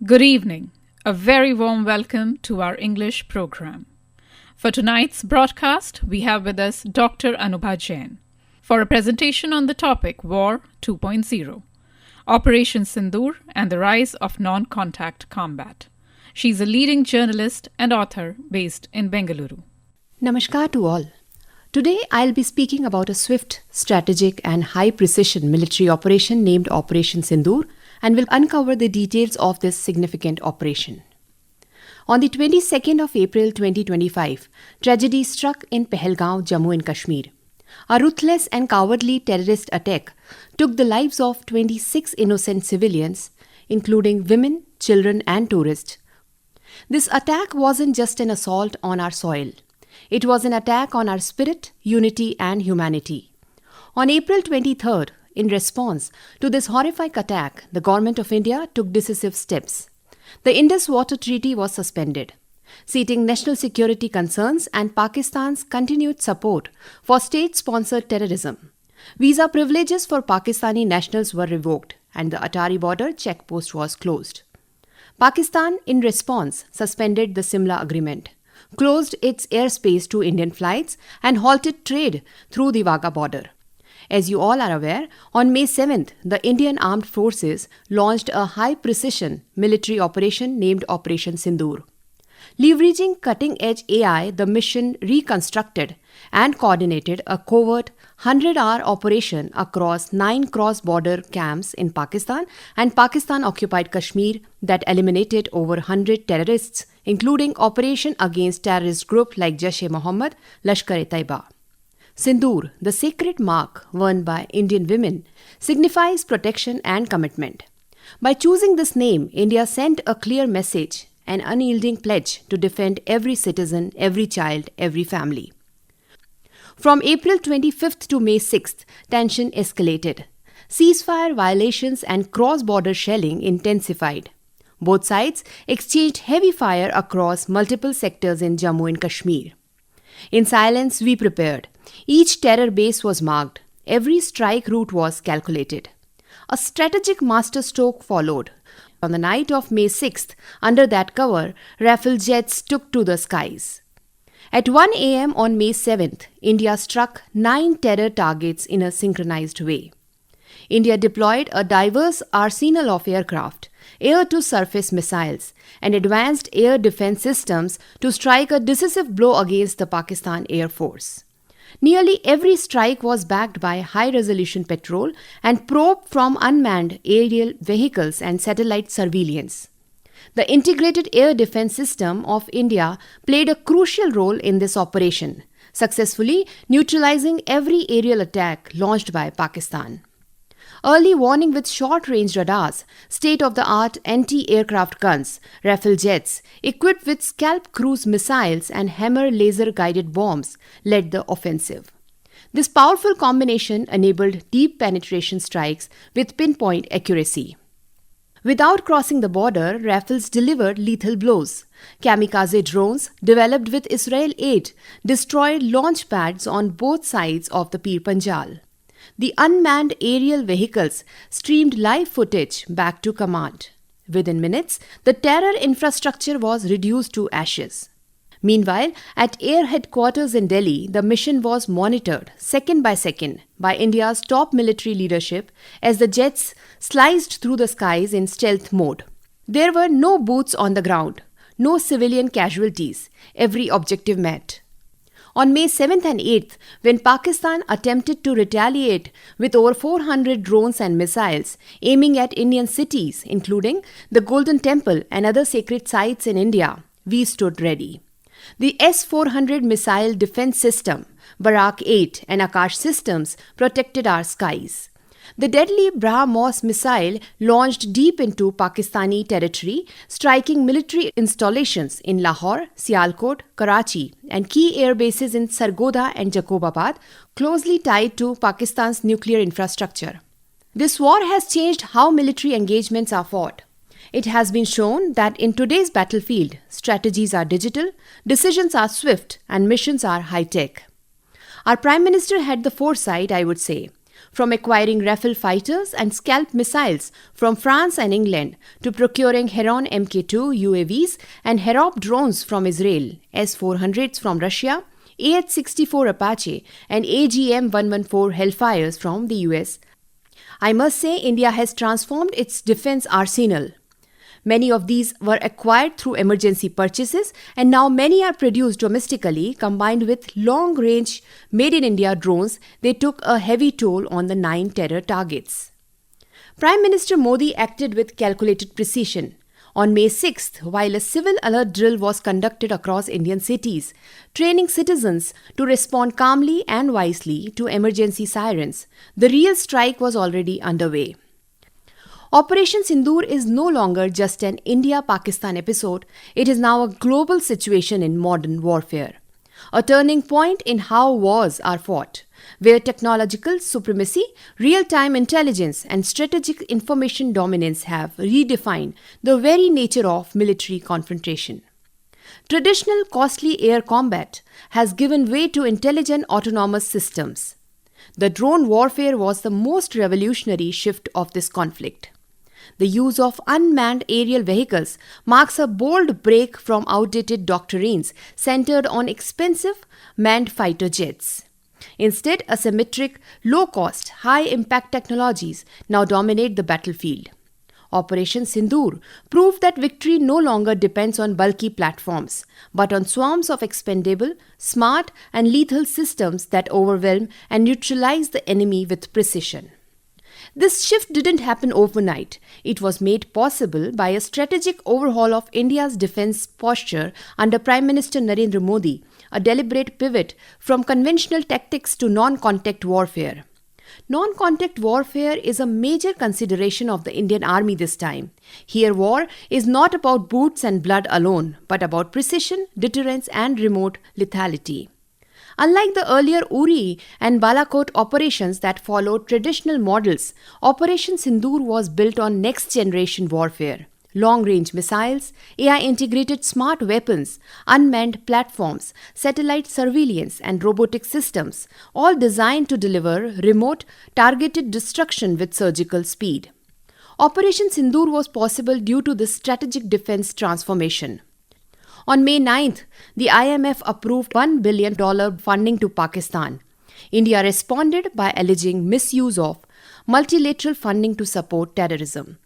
Good evening. A very warm welcome to our English program. For tonight's broadcast, we have with us Dr. Anubha Jain for a presentation on the topic War 2.0, Operation Sindoor and the Rise of Non-Contact Combat. She's a leading journalist and author based in Bengaluru. Namaskar to all. Today I'll be speaking about a swift, strategic and high-precision military operation named Operation Sindoor and will uncover the details of this significant operation. On the 22nd of April 2025, tragedy struck in Pahalgaon, Jammu and Kashmir. A ruthless and cowardly terrorist attack took the lives of 26 innocent civilians, including women, children and tourists. This attack wasn't just an assault on our soil. It was an attack on our spirit, unity and humanity. On April 23rd, in response to this horrific attack, the Government of India took decisive steps. The Indus Water Treaty was suspended, citing national security concerns and Pakistan's continued support for state-sponsored terrorism. Visa privileges for Pakistani nationals were revoked and the Atari border checkpost was closed. Pakistan, in response, suspended the Simla Agreement, closed its airspace to Indian flights and halted trade through the Wagah border. As you all are aware, on May 7th, the Indian Armed Forces launched a high-precision military operation named Operation Sindoor. Leveraging cutting-edge AI, the mission reconstructed and coordinated a covert 100-hour operation across 9 cross-border camps in Pakistan and Pakistan-occupied Kashmir that eliminated over 100 terrorists, including operation against terrorist groups like Jaish-e-Mohammed, Lashkar-e-Taiba. Sindoor, the sacred mark worn by Indian women, signifies protection and commitment. By choosing this name, India sent a clear message, an unyielding pledge to defend every citizen, every child, every family. From April 25th to May 6th, tension escalated. Ceasefire violations and cross-border shelling intensified. Both sides exchanged heavy fire across multiple sectors in Jammu and Kashmir. In silence, we prepared. Each terror base was marked. Every strike route was calculated. A strategic masterstroke followed. On the night of May 6th, under that cover, Rafale jets took to the skies. At 1 a.m. on May 7th, India struck 9 terror targets in a synchronized way. India deployed a diverse arsenal of aircraft, air-to-surface missiles, and advanced air defense systems to strike a decisive blow against the Pakistan Air Force. Nearly every strike was backed by high-resolution patrol and probe from unmanned aerial vehicles and satellite surveillance. The integrated air defense system of India played a crucial role in this operation, successfully neutralizing every aerial attack launched by Pakistan. Early warning with short-range radars, state-of-the-art anti-aircraft guns, Rafale jets, equipped with Scalp cruise missiles and Hammer laser-guided bombs, led the offensive. This powerful combination enabled deep penetration strikes with pinpoint accuracy. Without crossing the border, Rafales delivered lethal blows. Kamikaze drones, developed with Israel aid, destroyed launch pads on both sides of the Pir Panjal. The unmanned aerial vehicles streamed live footage back to command. Within minutes, the terror infrastructure was reduced to ashes. Meanwhile, at Air Headquarters in Delhi, the mission was monitored second by second by India's top military leadership as the jets sliced through the skies in stealth mode. There were no boots on the ground, no civilian casualties, every objective met. On May 7th and 8th, when Pakistan attempted to retaliate with over 400 drones and missiles aiming at Indian cities, including the Golden Temple and other sacred sites in India, we stood ready. The S-400 missile defense system, Barak 8 and Akash systems protected our skies. The deadly BrahMos missile launched deep into Pakistani territory, striking military installations in Lahore, Sialkot, Karachi, and key air bases in Sargodha and Jacobabad, closely tied to Pakistan's nuclear infrastructure. This war has changed how military engagements are fought. It has been shown that in today's battlefield, strategies are digital, decisions are swift, and missions are high-tech. Our Prime Minister had the foresight, I would say. From acquiring Rafale fighters and Scalp missiles from France and England to procuring Heron Mk2 UAVs and Herop drones from Israel, S-400s from Russia, AH-64 Apache and AGM-114 Hellfires from the US, I must say India has transformed its defense arsenal. Many of these were acquired through emergency purchases, and now many are produced domestically. Combined with long-range made-in-India drones, they took a heavy toll on the 9 terror targets. Prime Minister Modi acted with calculated precision. On May 6th, while a civil alert drill was conducted across Indian cities, training citizens to respond calmly and wisely to emergency sirens, the real strike was already underway. Operation Sindoor is no longer just an India-Pakistan episode, it is now a global situation in modern warfare. A turning point in how wars are fought, where technological supremacy, real-time intelligence and strategic information dominance have redefined the very nature of military confrontation. Traditional costly air combat has given way to intelligent autonomous systems. The drone warfare was the most revolutionary shift of this conflict. The use of unmanned aerial vehicles marks a bold break from outdated doctrines centered on expensive manned fighter jets. Instead, asymmetric, low-cost, high-impact technologies now dominate the battlefield. Operation Sindoor proved that victory no longer depends on bulky platforms, but on swarms of expendable, smart, and lethal systems that overwhelm and neutralize the enemy with precision. This shift didn't happen overnight. It was made possible by a strategic overhaul of India's defense posture under Prime Minister Narendra Modi, a deliberate pivot from conventional tactics to non-contact warfare. Non-contact warfare is a major consideration of the Indian Army this time. Here, war is not about boots and blood alone, but about precision, deterrence, and remote lethality. Unlike the earlier Uri and Balakot operations that followed traditional models, Operation Sindoor was built on next-generation warfare. Long-range missiles, AI-integrated smart weapons, unmanned platforms, satellite surveillance and robotic systems, all designed to deliver remote, targeted destruction with surgical speed. Operation Sindoor was possible due to this strategic defense transformation. On May 9th, the IMF approved $1 billion funding to Pakistan. India responded by alleging misuse of multilateral funding to support terrorism.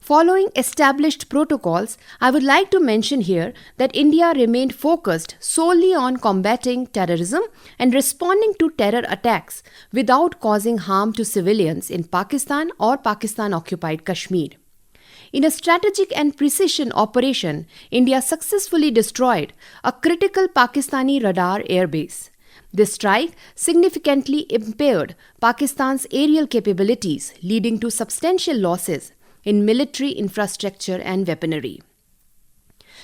Following established protocols, I would like to mention here that India remained focused solely on combating terrorism and responding to terror attacks without causing harm to civilians in Pakistan or Pakistan-occupied Kashmir. In a strategic and precision operation, India successfully destroyed a critical Pakistani radar airbase. This strike significantly impaired Pakistan's aerial capabilities, leading to substantial losses in military infrastructure and weaponry.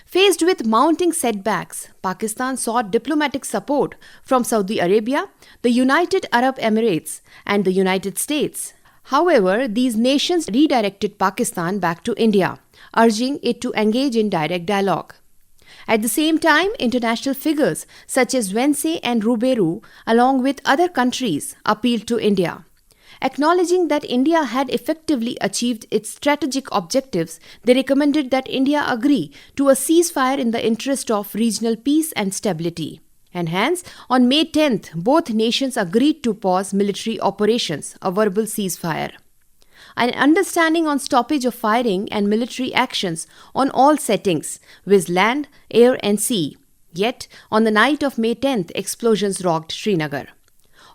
Faced with mounting setbacks, Pakistan sought diplomatic support from Saudi Arabia, the United Arab Emirates, and the United States. However, these nations redirected Pakistan back to India, urging it to engage in direct dialogue. At the same time, international figures such as Vance and Ruberu, along with other countries, appealed to India. Acknowledging that India had effectively achieved its strategic objectives, they recommended that India agree to a ceasefire in the interest of regional peace and stability. And hence, on May 10th, both nations agreed to pause military operations, a verbal ceasefire. An understanding on stoppage of firing and military actions on all settings, with land, air and sea. Yet, on the night of May 10th, explosions rocked Srinagar.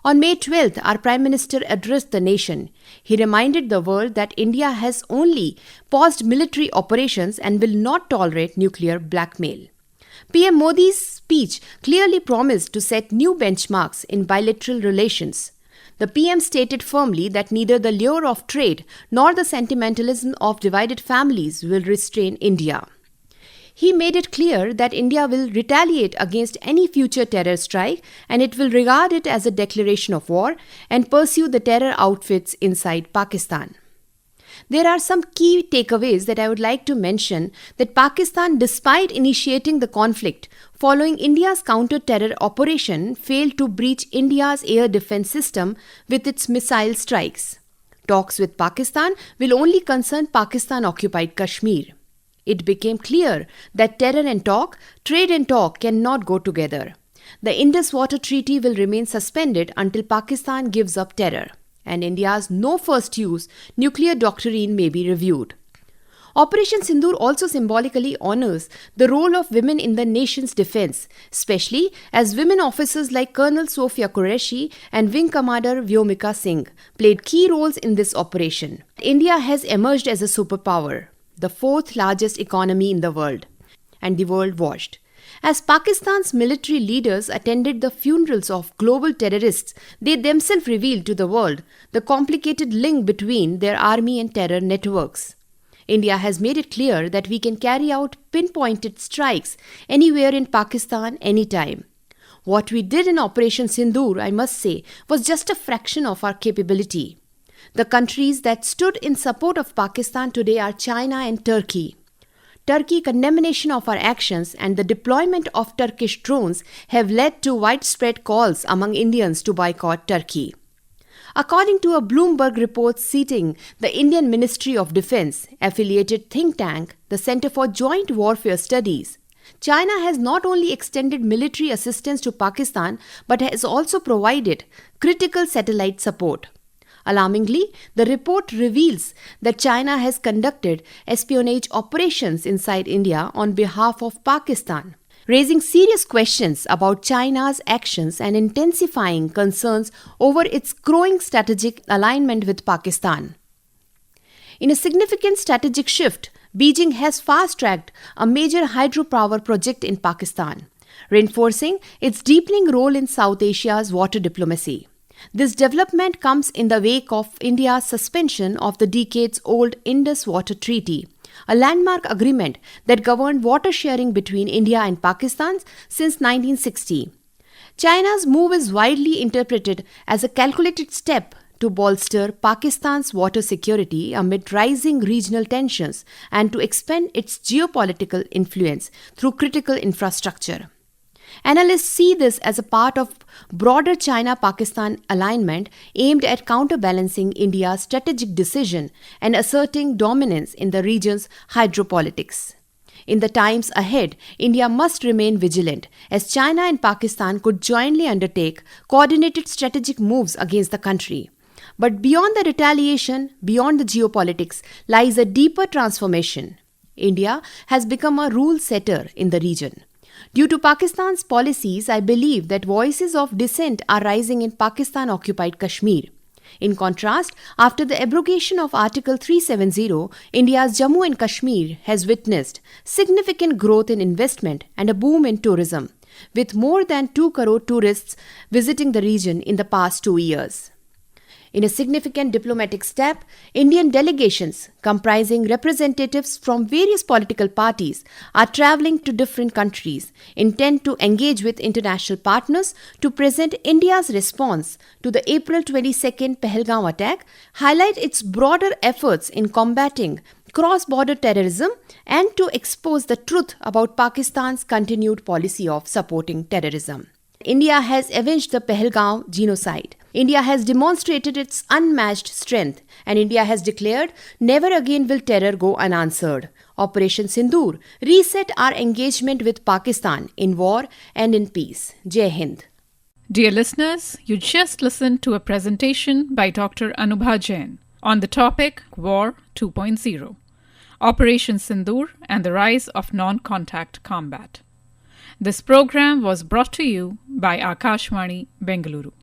On May 12th, our Prime Minister addressed the nation. He reminded the world that India has only paused military operations and will not tolerate nuclear blackmail. PM Modi's speech clearly promised to set new benchmarks in bilateral relations. The PM stated firmly that neither the lure of trade nor the sentimentalism of divided families will restrain India. He made it clear that India will retaliate against any future terror strike and it will regard it as a declaration of war and pursue the terror outfits inside Pakistan. There are some key takeaways that I would like to mention that Pakistan, despite initiating the conflict following India's counter-terror operation, failed to breach India's air defense system with its missile strikes. Talks with Pakistan will only concern Pakistan-occupied Kashmir. It became clear that terror and talk, trade and talk cannot go together. The Indus Water Treaty will remain suspended until Pakistan gives up terror, and India's no first use nuclear doctrine may be reviewed. Operation Sindoor also symbolically honors the role of women in the nation's defense, especially as women officers like Colonel Sofia Qureshi and Wing Commander Vyomika Singh played key roles in this operation. India has emerged as a superpower, the fourth largest economy in the world, and the world watched. As Pakistan's military leaders attended the funerals of global terrorists, they themselves revealed to the world the complicated link between their army and terror networks. India has made it clear that we can carry out pinpointed strikes anywhere in Pakistan, anytime. What we did in Operation Sindoor, I must say, was just a fraction of our capability. The countries that stood in support of Pakistan today are China and Turkey. Turkey's condemnation of our actions and the deployment of Turkish drones have led to widespread calls among Indians to boycott Turkey. According to a Bloomberg report citing the Indian Ministry of Defense affiliated think tank, the Center for Joint Warfare Studies, China has not only extended military assistance to Pakistan but has also provided critical satellite support. Alarmingly, the report reveals that China has conducted espionage operations inside India on behalf of Pakistan, raising serious questions about China's actions and intensifying concerns over its growing strategic alignment with Pakistan. In a significant strategic shift, Beijing has fast-tracked a major hydropower project in Pakistan, reinforcing its deepening role in South Asia's water diplomacy. This development comes in the wake of India's suspension of the decades-old Indus Water Treaty, a landmark agreement that governed water sharing between India and Pakistan since 1960. China's move is widely interpreted as a calculated step to bolster Pakistan's water security amid rising regional tensions and to expand its geopolitical influence through critical infrastructure. Analysts see this as a part of broader China-Pakistan alignment aimed at counterbalancing India's strategic decision and asserting dominance in the region's hydropolitics. In the times ahead, India must remain vigilant as China and Pakistan could jointly undertake coordinated strategic moves against the country. But beyond the retaliation, beyond the geopolitics, lies a deeper transformation. India has become a rule setter in the region. Due to Pakistan's policies, I believe that voices of dissent are rising in Pakistan-occupied Kashmir. In contrast, after the abrogation of Article 370, India's Jammu and Kashmir has witnessed significant growth in investment and a boom in tourism, with more than 2 crore tourists visiting the region in the past 2 years. In a significant diplomatic step, Indian delegations comprising representatives from various political parties are travelling to different countries, intent to engage with international partners to present India's response to the April 22nd Pahalgam attack, highlight its broader efforts in combating cross-border terrorism and to expose the truth about Pakistan's continued policy of supporting terrorism. India has avenged the Pahalgam genocide. India has demonstrated its unmatched strength, and India has declared, never again will terror go unanswered. Operation Sindoor reset our engagement with Pakistan in war and in peace. Jai Hind. Dear listeners, you just listened to a presentation by Dr. Anubha Jain on the topic War 2.0, Operation Sindoor and the Rise of Non-Contact Combat. This program was brought to you by Akashvani, Bengaluru.